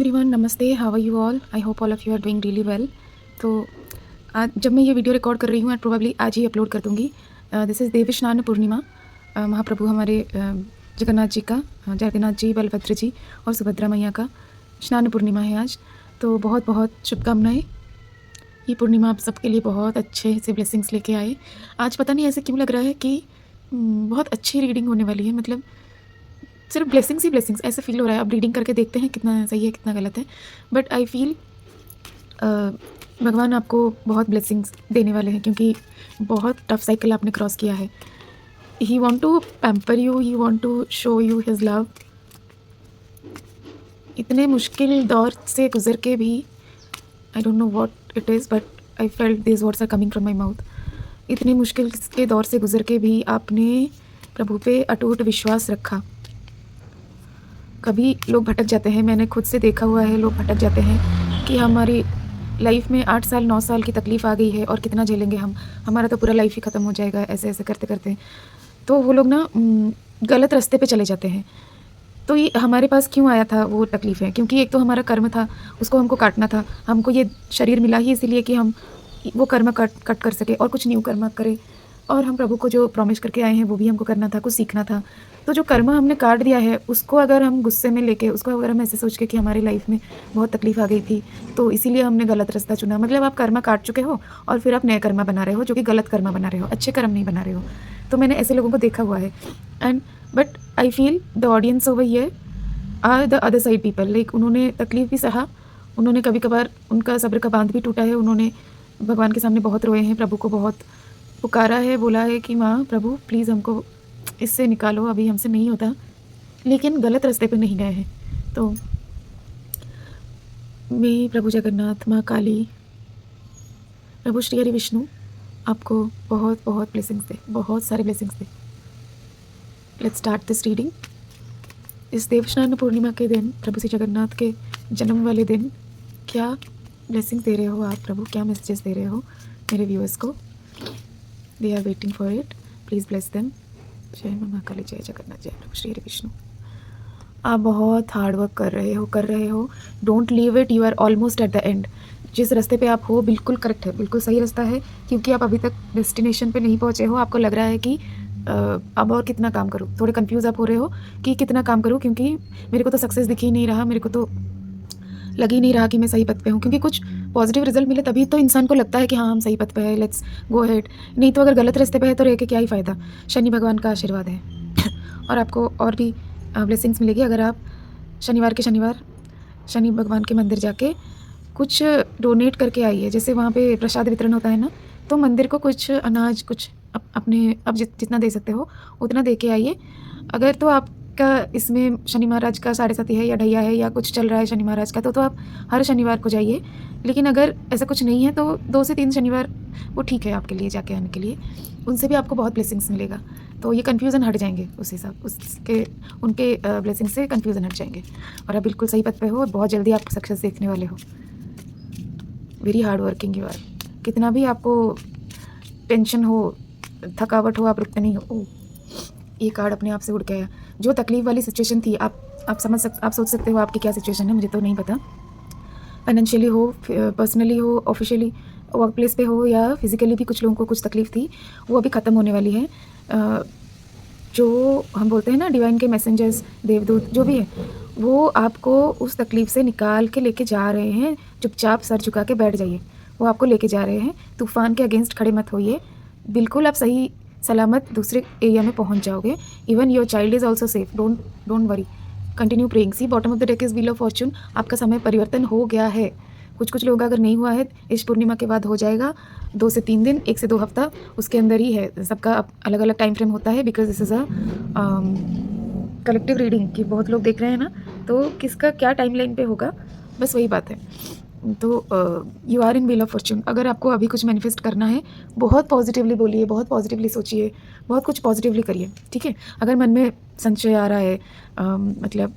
Everyone, नमस्ते, how are you all? I hope all of you are doing really well. तो आज जब मैं ये वीडियो रिकॉर्ड कर रही हूँ, प्रोबेबली आज ही अपलोड कर दूँगी। दिस इज़ देवस्नान पूर्णिमा। महाप्रभु हमारे जगन्नाथ जी का, जगन्नाथ जी, बलभद्र जी और सुभद्रा मैया का स्नान पूर्णिमा है आज। तो बहुत बहुत शुभकामनाएँ। ये पूर्णिमा आप सबके लिए बहुत अच्छे से ब्लेसिंग्स लेके आए। आज पता नहीं ऐसे क्यों लग रहा है कि बहुत अच्छी रीडिंग होने वाली है। मतलब सिर्फ ब्लेसिंग्स ही ब्लेसिंग्स ऐसा फील हो रहा है। अब रीडिंग करके देखते हैं कितना सही है कितना गलत है, बट आई फील भगवान आपको बहुत ब्लेसिंग्स देने वाले हैं, क्योंकि बहुत टफ साइकिल आपने क्रॉस किया है। He want to pamper you, he want to show you his love. इतने मुश्किल दौर से गुजर के भी, I don't know what it is, but I felt this words are coming from my mouth. इतने मुश्किल के दौर से गुजर के भी आपने प्रभु पे अटूट विश्वास रखा। कभी लोग भटक जाते हैं, मैंने खुद से देखा हुआ है, लोग भटक जाते हैं कि हमारी लाइफ में 8 साल 9 साल की तकलीफ़ आ गई है और कितना झेलेंगे हम, हमारा तो पूरा लाइफ ही ख़त्म हो जाएगा ऐसे ऐसे करते करते। तो वो लोग ना गलत रास्ते पे चले जाते हैं। तो ये हमारे पास क्यों आया था वो तकलीफ़ें? क्योंकि एक तो हमारा कर्म था, उसको हमको काटना था। हमको ये शरीर मिला ही इसीलिए कि हम वो कर्म कट कर सके और कुछ न्यू कर्म करें। और हम प्रभु को जो प्रॉमिस करके आए हैं वो भी हमको करना था, कुछ सीखना था। तो जो कर्म हमने काट दिया है, उसको अगर हम गुस्से में लेके, उसको अगर हम ऐसे सोच के कि हमारी लाइफ में बहुत तकलीफ आ गई थी, तो इसीलिए हमने गलत रास्ता चुना। मतलब आप कर्म काट चुके हो और फिर आप नए कर्म बना रहे हो, जो कि गलत कर्म बना रहे हो, अच्छे कर्म नहीं बना रहे हो। तो मैंने ऐसे लोगों को देखा हुआ है। And but I feel the audience over here are the other side people. Like उन्होंने तकलीफ भी सहा, उन्होंने कभी कभार उनका सब्र का बांध भी टूटा है, उन्होंने भगवान के सामने बहुत रोए हैं, प्रभु को बहुत पुकारा है, बोला है कि माँ प्रभु प्लीज़ हमको इससे निकालो, अभी हमसे नहीं होता, लेकिन गलत रास्ते पे नहीं गए हैं। तो मैं प्रभु जगन्नाथ, माँ काली, प्रभु श्री हरि विष्णु आपको बहुत बहुत ब्लेसिंग्स दे, बहुत सारे blessings they. Let's start this reading. इस देवस्नान पूर्णिमा के दिन, प्रभु श्री जगन्नाथ के जन्म वाले दिन, क्या ब्लेसिंग्स दे रहे हो आप प्रभु, क्या मैसेजेस दे रहे हो मेरे व्यूअर्स को? They are waiting for it, please bless them. जय माँ काली, जय जगन्नाथ, जय प्रभु श्री हरि विष्णु। आप बहुत हार्ड वर्क कर रहे हो। Don't leave it, you are almost at the end. जिस रास्ते पे आप हो बिल्कुल करेक्ट है, बिल्कुल सही रास्ता है, क्योंकि आप अभी तक डेस्टिनेशन पे नहीं पहुँचे हो। आपको लग रहा है कि अब और कितना काम करूँ, थोड़े कंफ्यूज आप हो रहे हो कि कितना काम करूँ, क्योंकि मेरे को तो सक्सेस दिख ही नहीं रहा, मेरे को तो लग ही नहीं रहा कि मैं सही पथ पे हूँ। क्योंकि कुछ पॉजिटिव रिजल्ट मिले तभी तो इंसान को लगता है कि हाँ हम सही पथ पे है, लेट्स गो अहेड। नहीं तो अगर गलत रास्ते पे है तो रह के क्या ही फ़ायदा। शनि भगवान का आशीर्वाद है और आपको और भी ब्लेसिंग्स मिलेगी अगर आप शनिवार के शनिवार शनि भगवान के मंदिर जाके कुछ डोनेट करके आइए। जैसे वहाँ पे प्रसाद वितरण होता है ना, तो मंदिर को कुछ अनाज, कुछ अपने अब जितना दे सकते हो उतना दे के आइए। अगर तो आपका इसमें शनि महाराज का 7.5 है या ढैया है या कुछ चल रहा है शनि महाराज का, तो आप हर शनिवार को जाइए। लेकिन अगर ऐसा कुछ नहीं है तो 2 से 3 शनिवार वो ठीक है आपके लिए जाके आने के लिए, उनसे भी आपको बहुत ब्लेसिंग्स मिलेगा। तो ये कन्फ्यूज़न हट जाएंगे, उस हिसाब उसके उनके ब्लेसिंग से कन्फ्यूज़न हट जाएंगे और आप बिल्कुल सही पथ पे हो और बहुत जल्दी आप सक्सेस देखने वाले हो। Very hard working you are. कितना भी आपको टेंशन हो, थकावट हो, आप रुकते नहीं हो। ये कार्ड अपने आप से उड़ गया। जो तकलीफ वाली सिचुएशन थी, आप सोच सकते हो आपकी क्या सिचुएशन है, मुझे तो नहीं पता। फाइनेंशियली हो, पर्सनली हो, ऑफिशियली वर्क प्लेस पे हो, या फिजिकली भी कुछ लोगों को कुछ तकलीफ थी, वो अभी ख़त्म होने वाली है। जो हम बोलते हैं ना डिवाइन के मैसेंजर्स, देवदूत जो भी है, वो आपको उस तकलीफ से निकाल के लेके जा रहे हैं। चुपचाप सर झुका के बैठ जाइए, वो आपको लेके जा रहे हैं। तूफान के अगेंस्ट खड़े मत होइए, बिल्कुल आप सही सलामत दूसरे एरिया में पहुंच जाओगे। Even your child is also safe, don't worry, continue praying. See bottom of the deck is wheel of fortune. आपका समय परिवर्तन हो गया है। कुछ लोगों का अगर नहीं हुआ है, इस पूर्णिमा के बाद हो जाएगा। 2 से 3 दिन, 1 से 2 हफ्ता, उसके अंदर ही है। सबका अलग अलग टाइम फ्रेम होता है, because this is a collective reading कि बहुत लोग देख रहे हैं ना, तो किसका क्या टाइम लाइन पे होगा, बस वही बात है। तो you are in wheel of fortune. अगर आपको अभी कुछ मैनिफेस्ट करना है, बहुत पॉजिटिवली बोलिए, बहुत पॉजिटिवली सोचिए, बहुत कुछ पॉजिटिवली करिए, ठीक है? अगर मन में संशय आ रहा है, मतलब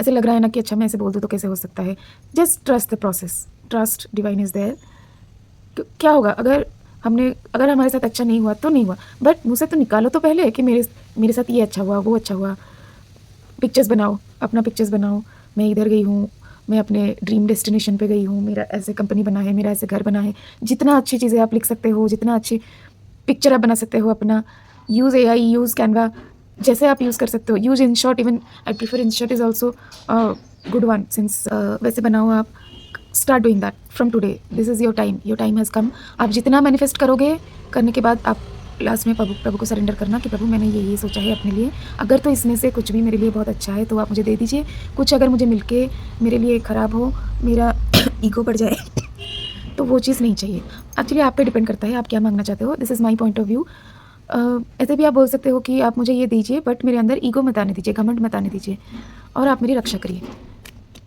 ऐसे लग रहा है ना कि अच्छा मैं ऐसे बोल दूँ तो कैसे हो सकता है, just trust the process, trust divine is there. क्या होगा अगर हमारे साथ अच्छा नहीं हुआ तो नहीं हुआ, बट मुझसे तो निकालो तो पहले कि मेरे साथ ये अच्छा हुआ, वो अच्छा हुआ। पिक्चर्स बनाओ, अपना पिक्चर्स बनाओ, मैं इधर गई हूँ, मैं अपने ड्रीम डेस्टिनेशन पे गई हूँ, मेरा ऐसे कंपनी बना है, मेरा ऐसे घर बना है। जितना अच्छी चीज़ें आप लिख सकते हो, जितना अच्छी पिक्चर आप बना सकते हो अपना, यूज़ AI, यूज़ कैनवा, जैसे आप यूज़ कर सकते हो। Use InShot, even I prefer InShot is also good one since वैसे बनाओ आप। Start doing that from today, this is your time has come. आप जितना मैनिफेस्ट करोगे, करने के बाद आप लास्ट में प्रभु को सरेंडर करना कि प्रभु मैंने ये सोचा है अपने लिए, अगर तो इसमें से कुछ भी मेरे लिए बहुत अच्छा है तो आप मुझे दे दीजिए। कुछ अगर मुझे मिलके मेरे लिए ख़राब हो, मेरा ईगो बढ़ जाए तो वो चीज़ नहीं चाहिए। एक्चुअली आप पे डिपेंड करता है आप क्या मांगना चाहते हो। This is my point of view. ऐसे भी आप बोल सकते हो कि आप मुझे ये दीजिए बट मेरे अंदर ईगो मत आने दीजिए, घमंड मत आने दीजिए, और आप मेरी रक्षा करिए।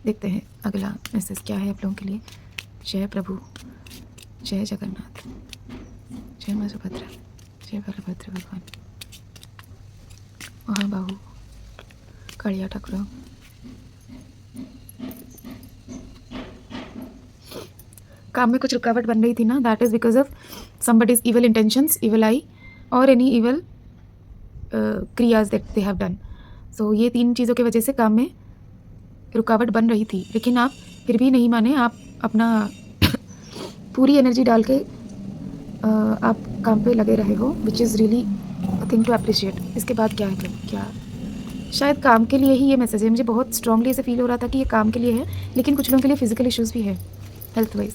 देखते हैं अगला मैसेज क्या है आप लोगों के लिए। जय प्रभु, जय जगन्नाथ, जय माँ सुभद्रा, जय बलभद्र भगवान, महाबाहु, कालिया ठाकुर। काम में कुछ रुकावट बन रही थी ना, that is because of somebody's evil intentions, evil eye, और एनी इवल क्रियाज that they have done. So ये 3 चीज़ों की वजह से काम में रुकावट बन रही थी, लेकिन आप फिर भी नहीं माने। आप अपना पूरी एनर्जी डाल के आप काम पे लगे रहे हो, which is really thing to appreciate. इसके बाद क्या है, क्या शायद काम के लिए ही ये मैसेज है। मुझे बहुत स्ट्रांगली ऐसे फील हो रहा था कि ये काम के लिए है, लेकिन कुछ लोगों के लिए फिजिकल इश्यूज़ भी है हेल्थ वाइज।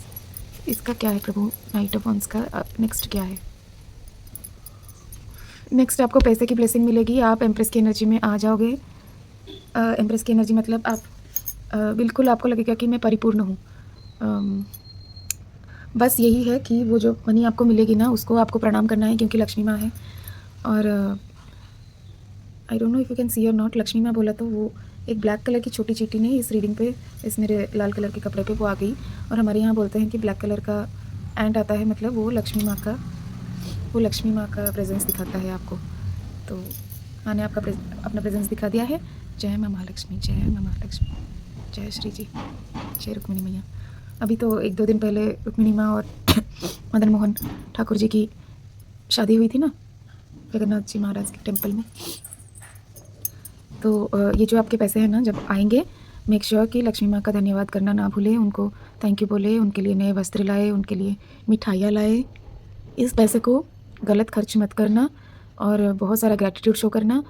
इसका क्या है प्रभु, नाइट ऑफ वंस का नेक्स्ट क्या है? नेक्स्ट आपको पैसे की ब्लेसिंग मिलेगी, आप एम्प्रेस की एनर्जी में आ जाओगे। एम्प्रेस की एनर्जी मतलब आप बिल्कुल आपको लगेगा कि मैं परिपूर्ण हूँ। बस यही है कि वो जो मनी आपको मिलेगी ना, उसको आपको प्रणाम करना है क्योंकि लक्ष्मी माँ है। और आई don't know if you can see और नॉट, लक्ष्मी माँ बोला तो वो एक ब्लैक कलर की छोटी चीटी ने इस रीडिंग पे, इस मेरे लाल कलर के कपड़े पे वो आ गई। और हमारे यहाँ बोलते हैं कि ब्लैक कलर का एंड आता है, मतलब वो लक्ष्मी माँ का प्रेजेंस दिखाता है आपको। तो माँ ने आपका अपना प्रेजेंस दिखा दिया है। जय माँ महालक्ष्मी, जय माँ महालक्ष्मी, जय श्री जी, जय रुक्मिणी मैया। अभी तो 1-2 दिन पहले रुक्मिणी माँ और मदन मोहन ठाकुर जी की शादी हुई थी ना, जगन्नाथ जी महाराज के टेम्पल में। तो ये जो आपके पैसे हैं ना, जब आएंगे मेक श्योर कि लक्ष्मी माँ का धन्यवाद करना ना भूलें, उनको थैंक यू बोले, उनके लिए नए वस्त्र लाए, उनके लिए मिठाइयाँ लाए। इस पैसे को गलत खर्च मत करना और बहुत सारा ग्रैटिट्यूड शो करना।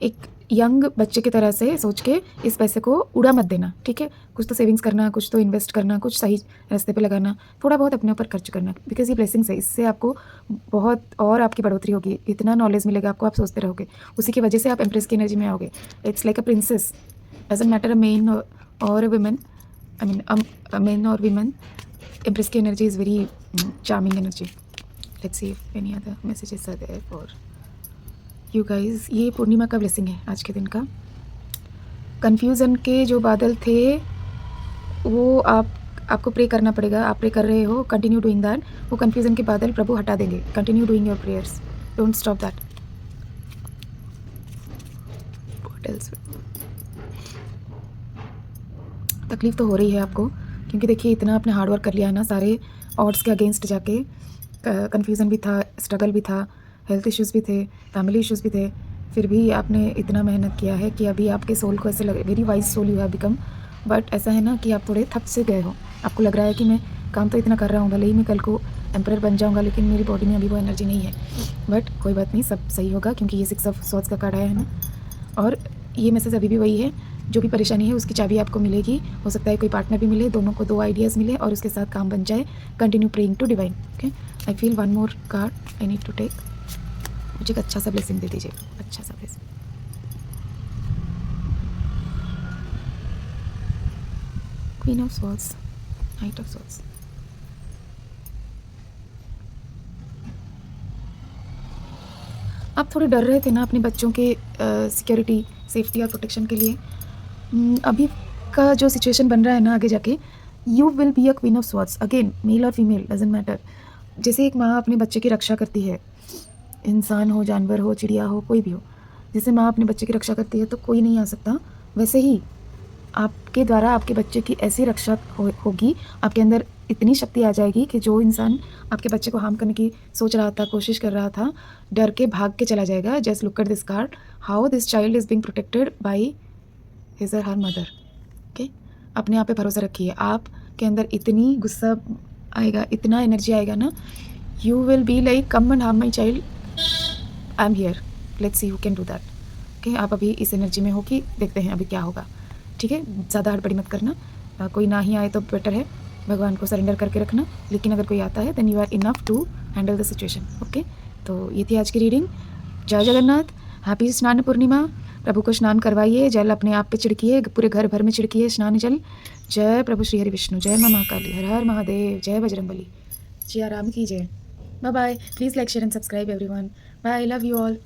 एक यंग बच्चे की तरह से सोच के इस पैसे को उड़ा मत देना, ठीक है? कुछ तो सेविंग्स करना, कुछ तो इन्वेस्ट करना, कुछ सही रास्ते पे लगाना, थोड़ा बहुत अपने ऊपर खर्च करना, बिकॉज ये ब्लेसिंग्स है। इससे आपको बहुत और आपकी बढ़ोतरी होगी, इतना नॉलेज मिलेगा आपको, आप सोचते रहोगे। उसी की वजह से आप एम्प्रेस की एनर्जी में आओगे। It's like a princess, doesn't matter a man और a woman, I mean a man और वीमेन, एम्प्रेस की energy is very charming energy. Let's see if any other messages are there for you guys. ये पूर्णिमा का blessing है आज के दिन का। कन्फ्यूज़न के जो बादल थे वो आपको प्रे करना पड़ेगा। आप प्रे कर रहे हो, कंटिन्यू डूइंग दैट। वो कन्फ्यूज़न के बादल प्रभु हटा देंगे। Continue doing your prayers, don't stop that. तकलीफ़ तो हो रही है आपको, क्योंकि देखिए इतना आपने हार्ड वर्क कर लिया है ना, सारे ऑड्स के अगेंस्ट जाके। कन्फ्यूज़न भी था, स्ट्रगल भी था, हेल्थ इश्यूज़ भी थे, फैमिली इश्यूज़ भी थे, फिर भी आपने इतना मेहनत किया है कि अभी आपके सोल को ऐसे लगे, very wise soul you have become. But ऐसा है ना कि आप थोड़े थक से गए हो। आपको लग रहा है कि मैं काम तो इतना कर रहा हूँ, भले ही मैं कल को एम्परर बन जाऊँगा, लेकिन मेरी बॉडी में अभी वो एनर्जी नहीं है। बट कोई बात नहीं, सब सही होगा, क्योंकि ये 6 ऑफ सॉर्ड्स का कार्ड आया है ना। और ये मैसेज अभी भी वही है, जो भी परेशानी है उसकी चाबी आपको मिलेगी। हो सकता है कोई पार्टनर भी मिले, दोनों को 2 आइडियाज़ मिले और उसके साथ काम बन जाए। Continue praying to divine. Okay, I feel one more card I need to take. मुझे एक अच्छा सा ब्लेसिंग दे दीजिए, अच्छा सा blessing. Queen of swords, knight of swords. आप थोड़े डर रहे थे ना अपने बच्चों के सिक्योरिटी, सेफ्टी और प्रोटेक्शन के लिए। अभी का जो सिचुएशन बन रहा है ना, आगे जाके you will be a queen of swords again, male और फीमेल डजंट मैटर। जैसे एक माँ अपने बच्चे की रक्षा करती है, इंसान हो, जानवर हो, चिड़िया हो, कोई भी हो, जैसे माँ अपने बच्चे की रक्षा करती है तो कोई नहीं आ सकता, वैसे ही आपके द्वारा आपके बच्चे की ऐसी रक्षा होगी। आपके अंदर इतनी शक्ति आ जाएगी कि जो इंसान आपके बच्चे को हार्म करने की सोच रहा था, कोशिश कर रहा था, डर के भाग के चला जाएगा। Just look at this card, how this child is being protected by his और हर मदर। ओके, अपने आप पे भरोसा रखिए। आपके अंदर इतनी गुस्सा आएगा, इतना एनर्जी आएगा ना, you will be like come and harm my child, I am here, let's see you can do that. Okay, आप अभी इस एनर्जी में हो कि देखते हैं अभी क्या होगा। ठीक है, ज़्यादा हड़बड़ी मत करना। कोई ना ही आए तो बेटर है, भगवान को सरेंडर करके रखना। लेकिन अगर कोई आता है then you are enough to handle the situation. Okay, तो ये थी आज की रीडिंग। जय जगन्नाथ, हैप्पी स्नान पूर्णिमा। प्रभु को स्नान करवाइए, जल अपने आप पे छिड़किए, पूरे घर भर में छिड़किए स्नान जल। जय प्रभु श्री हरि विष्णु, जय माँ महाकाली, हर हर महादेव, जय बजरंगबली, जय राम की जय। Bye bye, please like share and subscribe everyone. Bye, love you all.